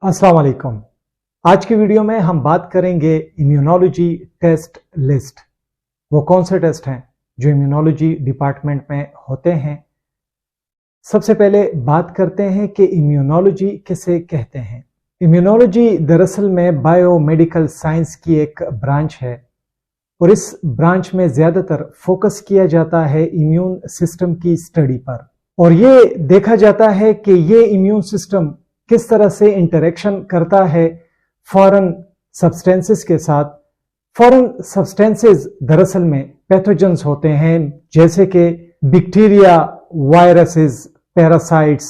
अस्सलाम वालेकुम। आज की वीडियो में हम बात करेंगे इम्यूनोलॉजी टेस्ट लिस्ट। वो कौन से टेस्ट हैं जो इम्यूनोलॉजी डिपार्टमेंट में होते हैं। सबसे पहले बात करते हैं कि इम्यूनोलॉजी किसे कहते हैं। इम्यूनोलॉजी दरअसल में बायोमेडिकल साइंस की एक ब्रांच है और इस ब्रांच में ज़्यादातर फोकस किया जाता है इम्यून सिस्टम की स्टडी पर, और ये देखा जाता है कि ये इम्यून सिस्टम किस तरह से इंटरेक्शन करता है फॉरेन सब्सटेंसेस के साथ। फॉरेन सब्सटेंसेस दरअसल में पैथोजेंस होते हैं, जैसे कि बैक्टीरिया, वायरसेस, पैरासाइट्स,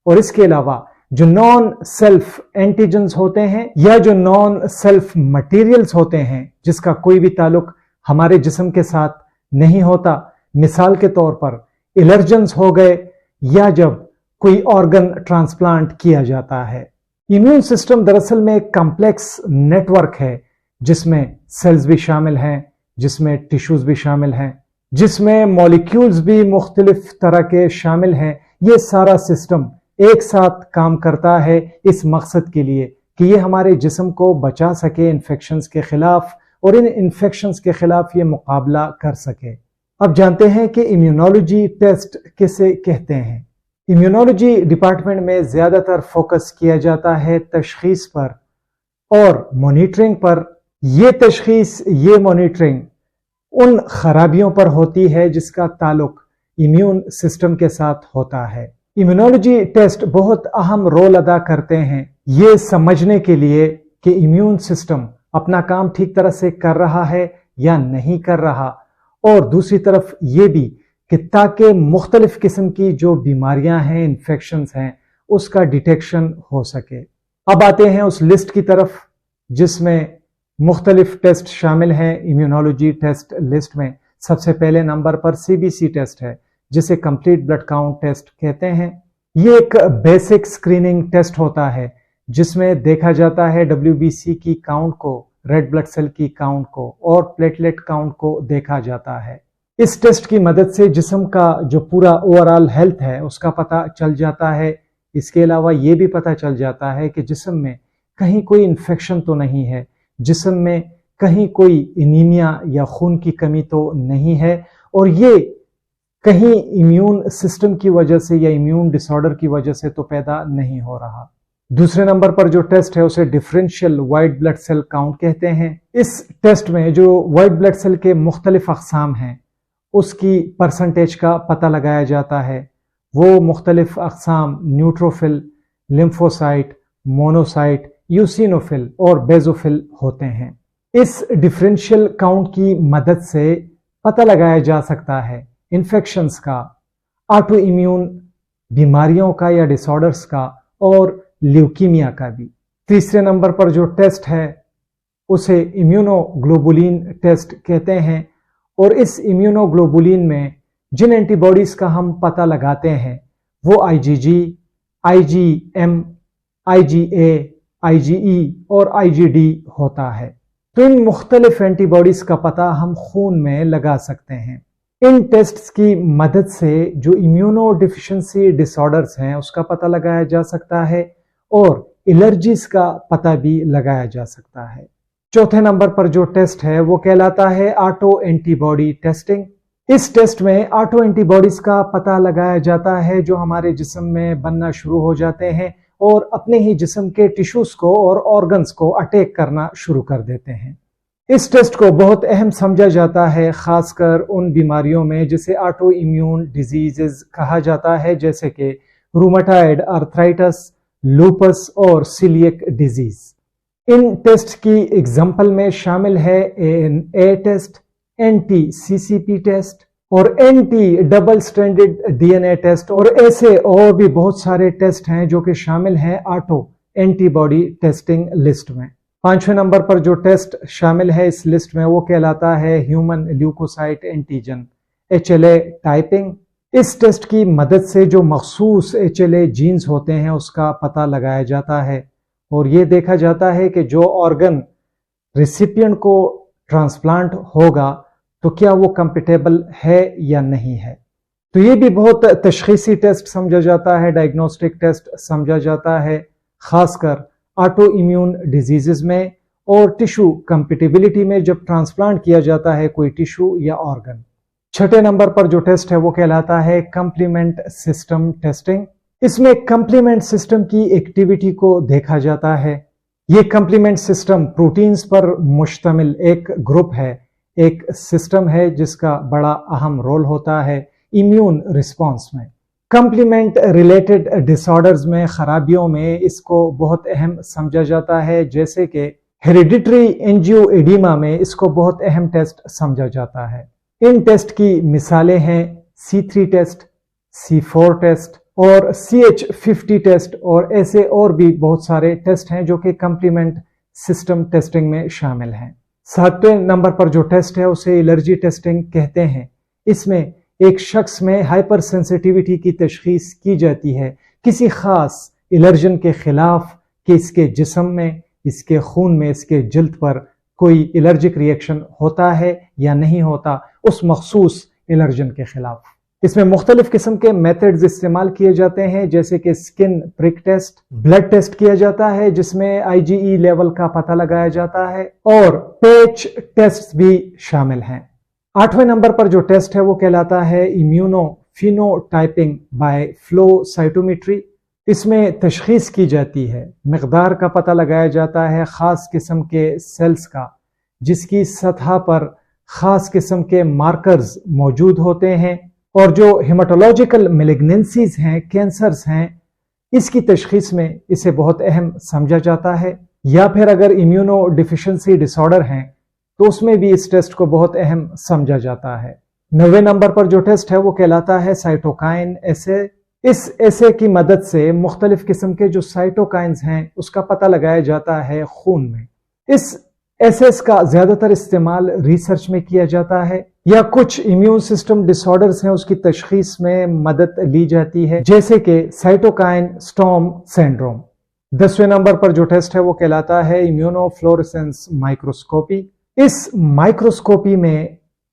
और इसके अलावा जो नॉन सेल्फ एंटीजेंस होते हैं या जो नॉन सेल्फ मटेरियल्स होते हैं जिसका कोई भी ताल्लुक हमारे जिस्म के साथ नहीं होता। मिसाल के तौर पर एलर्जेंस हो गए या जब कोई ऑर्गन ट्रांसप्लांट किया जाता है। इम्यून सिस्टम दरअसल में एक कॉम्प्लेक्स नेटवर्क है जिसमें सेल्स भी शामिल हैं, जिसमें टिश्यूज भी शामिल हैं, जिसमें मॉलिक्यूल्स भी मुख्तलिफ तरह के शामिल हैं। ये सारा सिस्टम एक साथ काम करता है इस मकसद के लिए कि ये हमारे जिस्म को बचा सके इन्फेक्शंस के खिलाफ, और इन इन्फेक्शंस के खिलाफ ये मुकाबला कर सके। अब जानते हैं कि इम्यूनोलॉजी टेस्ट किसे कहते हैं। इम्यूनोलॉजी डिपार्टमेंट में ज़्यादातर फोकस किया जाता है तशखीस पर और मॉनिटरिंग पर। ये तशखीस, ये मॉनिटरिंग उन खराबियों पर होती है जिसका ताल्लुक इम्यून सिस्टम के साथ होता है। इम्यूनोलॉजी टेस्ट बहुत अहम रोल अदा करते हैं ये समझने के लिए कि इम्यून सिस्टम अपना काम ठीक तरह से कर रहा है या नहीं कर रहा, और दूसरी तरफ ये भी कि ताकि मुख्तलिफ किस्म की जो बीमारियां हैं, इन्फेक्शंस हैं, उसका डिटेक्शन हो सके। अब आते हैं उस लिस्ट की तरफ जिसमें मुख्तलिफ टेस्ट शामिल हैं। इम्यूनोलॉजी टेस्ट लिस्ट में सबसे पहले नंबर पर CBC टेस्ट है, जिसे कंप्लीट ब्लड काउंट टेस्ट कहते हैं। ये एक बेसिक स्क्रीनिंग टेस्ट होता है जिसमें देखा जाता है WBC की काउंट को, रेड ब्लड सेल की काउंट को और प्लेटलेट काउंट को देखा जाता है। इस टेस्ट की मदद से जिस्म का जो पूरा ओवरऑल हेल्थ है उसका पता चल जाता है। इसके अलावा ये भी पता चल जाता है कि जिस्म में कहीं कोई इन्फेक्शन तो नहीं है, जिस्म में कहीं कोई एनीमिया या खून की कमी तो नहीं है, और ये कहीं इम्यून सिस्टम की वजह से या इम्यून डिसऑर्डर की वजह से तो पैदा नहीं हो रहा। दूसरे नंबर पर जो टेस्ट है उसे differential white blood cell count कहते हैं। इस टेस्ट में जो वाइट ब्लड सेल के मुख्तलिफ अक़साम हैं उसकी परसेंटेज का पता लगाया जाता है। वो मुख्तलिफ अक़साम न्यूट्रोफिल, लिम्फोसाइट, मोनोसाइट, यूसिनोफिल और बेजोफिल होते हैं। इस डिफरेंशियल काउंट की मदद से पता लगाया जा सकता है इन्फेक्शंस का, ऑटो इम्यून बीमारियों का या डिसऑर्डर्स का, और ल्यूकीमिया का भी। तीसरे नंबर पर जो टेस्ट है उसे इम्यूनोग्लोबुलिन टेस्ट कहते हैं, और इस इम्यूनोग्लोबुलिन में जिन एंटीबॉडीज का हम पता लगाते हैं वो IgG, IgM, IgA, IgE और IgD होता है। तो इन मुख्तलिफ एंटीबॉडीज का पता हम खून में लगा सकते हैं। इन टेस्ट्स की मदद से जो इम्यूनो डिफिशिएंसी डिसऑर्डर्स हैं उसका पता लगाया जा सकता है और एलर्जीज का पता भी लगाया जा सकता है। चौथे नंबर पर जो टेस्ट है वो कहलाता है ऑटो एंटीबॉडी टेस्टिंग। इस टेस्ट में ऑटो एंटीबॉडीज का पता लगाया जाता है जो हमारे जिस्म में बनना शुरू हो जाते हैं और अपने ही जिस्म के टिश्यूज को और ऑर्गन्स को अटैक करना शुरू कर देते हैं। इस टेस्ट को बहुत अहम समझा जाता है, खासकर उन बीमारियों में जिसे ऑटो इम्यून डिजीजेस कहा जाता है, जैसे कि रूमेटॉइड आर्थराइटिस, लूपस और सीलिएक डिजीज। इन टेस्ट की एग्जाम्पल में शामिल है ANA टेस्ट, NT-CCP टेस्ट और NT double stranded DNA test, और ऐसे और भी बहुत सारे टेस्ट हैं जो कि शामिल हैं ऑटो एंटीबॉडी टेस्टिंग लिस्ट में। पांचवें नंबर पर जो टेस्ट शामिल है इस लिस्ट में वो कहलाता है human leukocyte antigen, HLA typing. इस टेस्ट की मदद से जो मखसूस HLA जीन्स होते हैं उसका पता लगाया जाता है, और ये देखा जाता है कि जो ऑर्गन रिसिपिएंट को ट्रांसप्लांट होगा तो क्या वो कंपेटेबल है या नहीं है। तो ये भी बहुत तशखीसी टेस्ट समझा जाता है, डायग्नोस्टिक टेस्ट समझा जाता है, खासकर آٹو امیون ڈیزیزز میں اور ٹیشو کمپیٹیبلٹی میں جب ٹرانسپلانٹ کیا جاتا ہے کوئی ٹیشو یا آرگن۔ چھٹے نمبر پر جو ٹیسٹ ہے وہ کہلاتا ہے کمپلیمنٹ سسٹم ٹیسٹنگ۔ اس میں کمپلیمنٹ سسٹم کی ایکٹیویٹی کو دیکھا جاتا ہے۔ یہ کمپلیمنٹ سسٹم پروٹینز پر مشتمل ایک گروپ ہے، ایک سسٹم ہے جس کا بڑا اہم رول ہوتا ہے امیون رسپانس میں۔ کمپلیمنٹ ریلیٹڈ ڈس آرڈرز میں، خرابیوں میں اس کو بہت اہم سمجھا جاتا ہے، جیسے کہ ہیریڈیٹری انجیو ایڈیما میں اس کو بہت اہم ٹیسٹ سمجھا جاتا ہے۔ ان ٹیسٹ کی مثالیں ہیں C3 ٹیسٹ، C4 ٹیسٹ اور CH50 ٹیسٹ، اور ایسے اور بھی بہت سارے ٹیسٹ ہیں جو کہ کمپلیمنٹ سسٹم ٹیسٹنگ میں شامل ہیں۔ 7ویں نمبر پر جو ٹیسٹ ہے اسے الرجی ٹیسٹنگ کہتے ہیں۔ اس میں ایک شخص میں ہائپر سینسیٹیوٹی کی تشخیص کی جاتی ہے کسی خاص الرجن کے خلاف کہ اس کے جسم میں، اس کے خون میں، اس کے جلد پر کوئی الرجک ریئیکشن ہوتا ہے یا نہیں ہوتا اس مخصوص الرجن کے خلاف۔ اس میں مختلف قسم کے میتھڈز استعمال کیے جاتے ہیں، جیسے کہ سکن پرک ٹیسٹ، بلڈ ٹیسٹ کیا جاتا ہے جس میں IgE لیول کا پتہ لگایا جاتا ہے، اور پیچ ٹیسٹ بھی شامل ہیں۔ 8ویں نمبر پر جو ٹیسٹ ہے وہ کہلاتا ہے immunophenotyping by flow cytometry. اس میں تشخیص کی جاتی ہے، مقدار کا پتہ لگایا جاتا ہے خاص قسم کے سیلز کا جس کی سطح پر خاص قسم کے مارکرز موجود ہوتے ہیں، اور جو ہیماٹولوجیکل میلیگننسیز ہیں، کینسرز ہیں، اس کی تشخیص میں اسے بہت اہم سمجھا جاتا ہے۔ یا پھر اگر امیونو ڈیفیشنسی ڈس آرڈر ہیں تو اس میں بھی اس ٹیسٹ کو بہت اہم سمجھا جاتا ہے۔ 9ویں نمبر پر جو ٹیسٹ ہے وہ کہلاتا ہے سائٹوکائن ایسے۔ اس ایسے کی مدد سے مختلف قسم کے جو سائٹوکائنز ہیں اس کا پتہ لگایا جاتا ہے خون میں۔ اس ایسیز کا زیادہ تر استعمال ریسرچ میں کیا جاتا ہے، یا کچھ امیون سسٹم ڈس آرڈرز ہیں اس کی تشخیص میں مدد لی جاتی ہے، جیسے کہ سائٹوکائن سٹارم سنڈروم۔ 10ویں نمبر پر جو ٹیسٹ ہے وہ کہلاتا ہے امیونو فلوریسنس مائکروسکوپی۔ اس مائکروسکوپی میں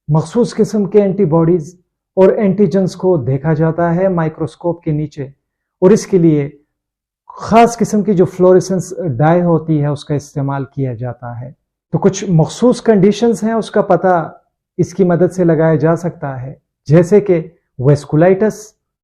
مخصوص قسم کے اینٹی باڈیز اور اینٹیجنز کو دیکھا جاتا ہے مائکروسکوپ کے نیچے، اور اس کے لیے خاص قسم کی جو فلوریسنس ڈائی ہوتی ہے اس کا استعمال کیا جاتا ہے۔ تو کچھ مخصوص کنڈیشنز ہیں اس کا پتہ اس کی مدد سے لگایا جا سکتا ہے، جیسے کہ ویسکولائٹس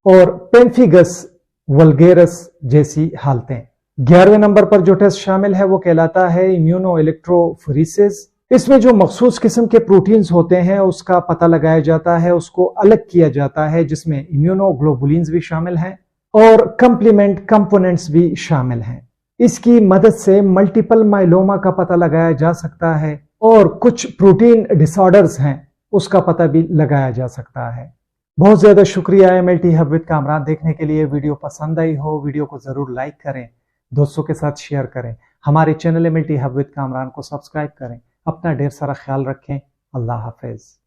اور پیمفیگس ولگیرس جیسی حالتیں۔ 11ویں نمبر پر جو ٹیسٹ شامل ہے وہ کہلاتا ہے امیونو الیکٹروفوریسس۔ اس میں جو مخصوص قسم کے پروٹینز ہوتے ہیں اس کا پتہ لگایا جاتا ہے، اس کو الگ کیا جاتا ہے، جس میں امیونو گلوبولینز بھی شامل ہیں اور کمپلیمنٹ کمپوننٹس بھی شامل ہیں۔ اس کی مدد سے ملٹیپل مائلوما کا پتہ لگایا جا سکتا ہے، اور کچھ پروٹین ڈس آرڈرز ہیں اس کا پتہ بھی لگایا جا سکتا ہے۔ بہت زیادہ شکریہ MLT ہب وتھ کامران دیکھنے کے لیے۔ ویڈیو پسند آئی ہو ویڈیو کو ضرور لائک کریں، دوستوں کے ساتھ شیئر کریں، ہمارے channel MLT hub with Kamran کو سبسکرائب کریں۔ اپنا ڈھیر سارا خیال رکھیں۔ اللہ حافظ۔